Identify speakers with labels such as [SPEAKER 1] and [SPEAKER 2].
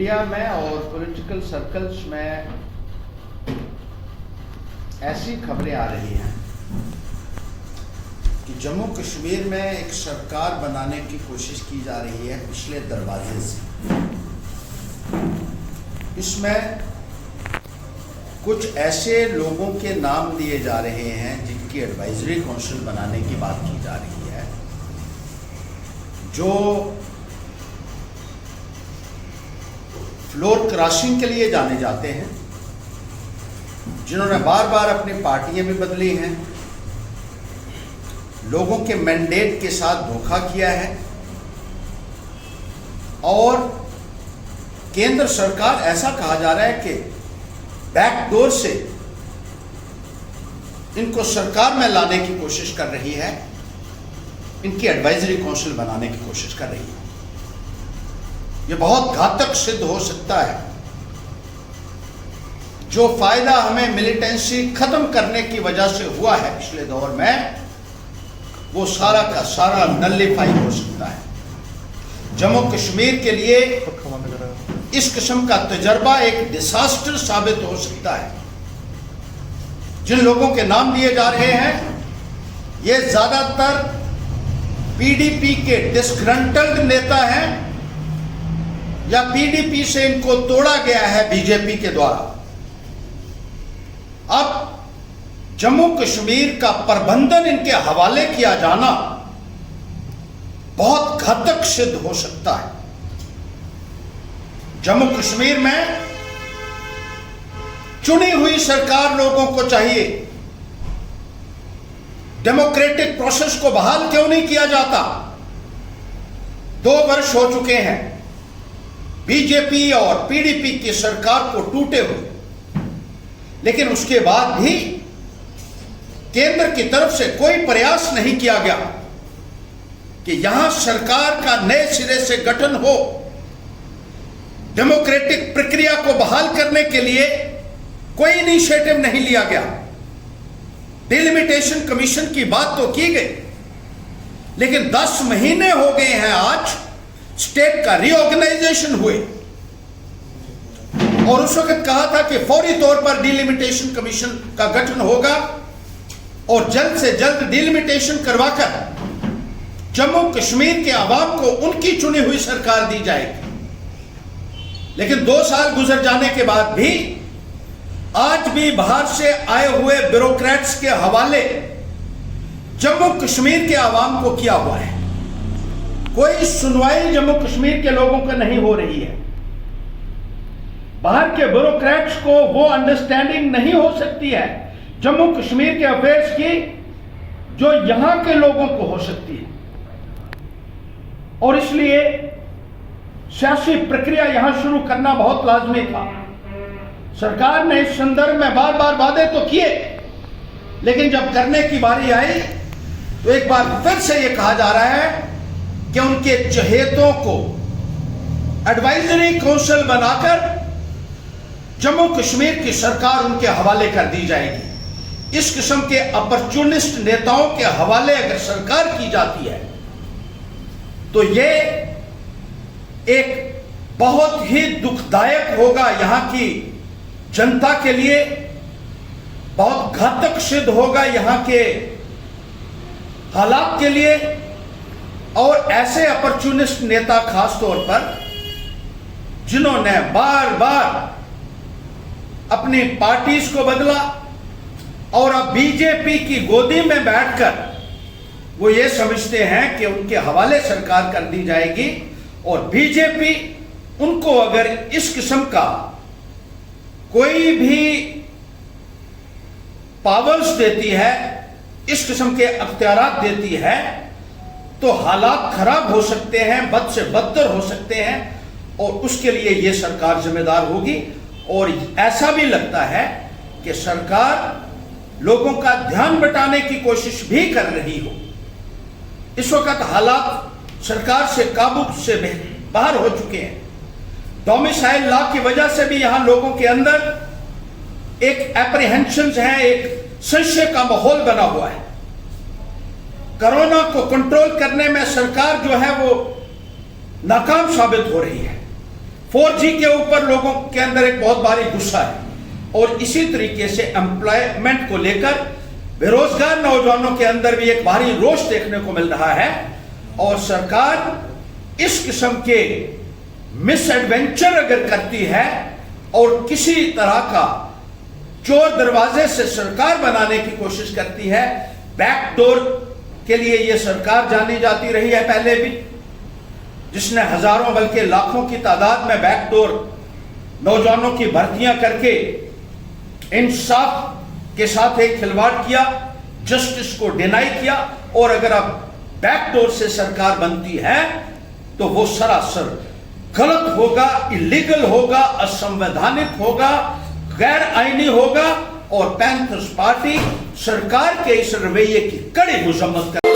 [SPEAKER 1] Media में और political circles में ऐसी खबरें आ रही हैं
[SPEAKER 2] कि जम्मू कश्मीर में एक सरकार बनाने की कोशिश की जा रही है पिछले दरवाजे से। इसमें कुछ ऐसे लोगों के नाम दिए जा रहे हैं जिनकी एडवाइजरी काउंसिल बनाने की बात की जा रही है, जो फ्लोर क्रॉसिंग के लिए जाने जाते हैं, जिन्होंने बार बार अपनी पार्टियां भी बदली हैं, लोगों के मैंडेट के साथ धोखा किया है और केंद्र सरकार ऐसा कहा जा रहा है कि बैकडोर से इनको सरकार में लाने की कोशिश कर रही है, इनकी एडवाइजरी काउंसिल बनाने की कोशिश कर रही है। ये बहुत घातक सिद्ध हो सकता है। जो फायदा हमें मिलिटेंसी खत्म करने की वजह से हुआ है पिछले दौर में, वो सारा का सारा नलिफाई हो सकता है। जम्मू कश्मीर के लिए इस किस्म का तजर्बा एक डिजास्टर साबित हो सकता है। जिन लोगों के नाम दिए जा रहे हैं, ये ज्यादातर पीडीपी के डिस्ग्रंटल्ड नेता हैं या पीडीपी से इनको तोड़ा गया है बीजेपी के द्वारा। अब जम्मू कश्मीर का प्रबंधन इनके हवाले किया जाना बहुत घातक सिद्ध हो सकता है। जम्मू कश्मीर में चुनी हुई सरकार लोगों को चाहिए। डेमोक्रेटिक प्रोसेस को बहाल क्यों नहीं किया जाता? 2 वर्ष हो चुके हैं बीजेपी और पीडीपी की सरकार को टूटे हुए, लेकिन उसके बाद भी केंद्र की तरफ से कोई प्रयास नहीं किया गया कि यहां सरकार का नए सिरे से गठन हो। डेमोक्रेटिक प्रक्रिया को बहाल करने के लिए कोई इनिशिएटिव नहीं लिया गया। डिलिमिटेशन कमीशन की बात तो की गई, लेकिन 10 महीने हो गए हैं आज स्टेट का रीऑर्गेनाइजेशन हुए, और उस वक्त कहा था कि फौरी तौर पर डिलिमिटेशन कमीशन का गठन होगा और जल्द से जल्द डिलिमिटेशन करवाकर जम्मू कश्मीर के आवाम को उनकी चुनी हुई सरकार दी जाएगी। लेकिन 2 साल गुजर जाने के बाद भी आज भी बाहर से आए हुए ब्यूरोक्रेट्स के हवाले जम्मू कश्मीर के आवाम को किया हुआ है। कोई सुनवाई जम्मू कश्मीर के लोगों को नहीं हो रही है। बाहर के ब्यूरोक्रेट्स को वो अंडरस्टैंडिंग नहीं हो सकती है जम्मू कश्मीर के अफेयर्स की, जो यहां के लोगों को हो सकती है। और इसलिए सियासी प्रक्रिया यहां शुरू करना बहुत लाजमी था। सरकार ने इस संदर्भ में बार बार वादे तो किए, लेकिन जब करने की बारी आई तो एक बार फिर से यह कहा जा रहा है कि उनके चहेतों को एडवाइजरी काउंसिल बनाकर जम्मू कश्मीर की सरकार उनके हवाले कर दी जाएगी। इस किस्म के अपॉर्चुनिस्ट नेताओं के हवाले अगर सरकार की जाती है तो यह एक बहुत ही दुखदायक होगा यहां की जनता के लिए, बहुत घातक सिद्ध होगा यहां के हालात के लिए। और ऐसे अपॉर्चुनिस्ट नेता खास तौर पर जिन्होंने बार बार अपनी पार्टीज को बदला और अब बीजेपी की गोदी में बैठकर वो ये समझते हैं कि उनके हवाले सरकार कर दी जाएगी, और बीजेपी उनको अगर इस किस्म का कोई भी पावर्स देती है, इस किस्म के अख्तियारात देती है, तो हालात खराब हो सकते हैं, बद से बदतर हो सकते हैं, और उसके लिए यह सरकार जिम्मेदार होगी। और ऐसा भी लगता है कि सरकार लोगों का ध्यान बटाने की कोशिश भी कर रही हो। इस वक्त हालात सरकार से काबू से बाहर हो चुके हैं। डोमिसाइल लॉ की वजह से भी यहां लोगों के अंदर एक एप्रीहेंशंस है, एक संशय का माहौल बना हुआ है। कोरोना को कंट्रोल करने में सरकार जो है वो नाकाम साबित हो रही है। 4G के ऊपर लोगों के अंदर एक बहुत भारी गुस्सा है और इसी तरीके से एम्प्लॉयमेंट को लेकर बेरोजगार नौजवानों के अंदर भी एक भारी रोष देखने को मिल रहा है और सरकार इस किस्म के मिस एडवेंचर अगर करती है और किसी तरह का चोर दरवाजे से सरकार बनाने की कोशिश करती है, बैकडोर के लिए यह सरकार जानी जाती रही है पहले भी, जिसने हजारों बल्कि लाखों की तादाद में बैकडोर नौजवानों की भर्तियां करके इंसाफ के साथ एक खिलवाड़ किया, जस्टिस को डिनाई किया। और अगर अब बैकडोर से सरकार बनती है तो वो सरासर गलत होगा, इलीगल होगा, असंवैधानिक होगा, गैर आईनी होगा और पैंथर्स पार्टी सरकार के इस रवैये की कड़ी मजम्मत कर